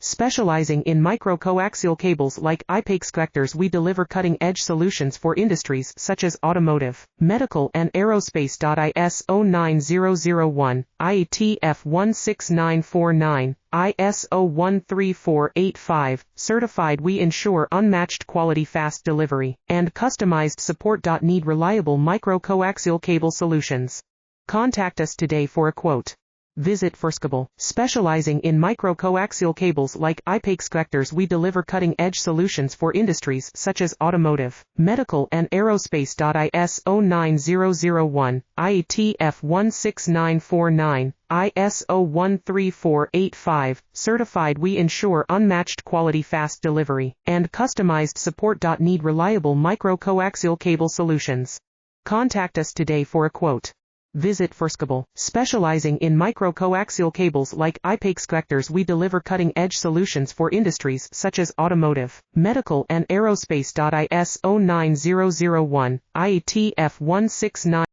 Specializing in micro-coaxial cables like IPACE connectors, we deliver cutting-edge solutions for industries such as automotive, medical and aerospace. ISO 9001, IATF 16949, ISO 13485, certified. We ensure unmatched quality, fast delivery, and customized support. Need reliable micro-coaxial cable solutions? Contact us today for a quote. Visit Assemblies. Specializing in micro-coaxial cables like IPACE connectors, we deliver cutting-edge solutions for industries such as automotive, medical and aerospace. ISO 9001, IATF 16949, ISO 13485, certified. We ensure unmatched quality, fast delivery, and customized support. Need reliable micro-coaxial cable solutions? Contact us today for a quote. Visit Assemblies. Specializing in micro-coaxial cables like IPACE connectors, we deliver cutting-edge solutions for industries such as automotive, medical and aerospace. ISO 9001, IATF 169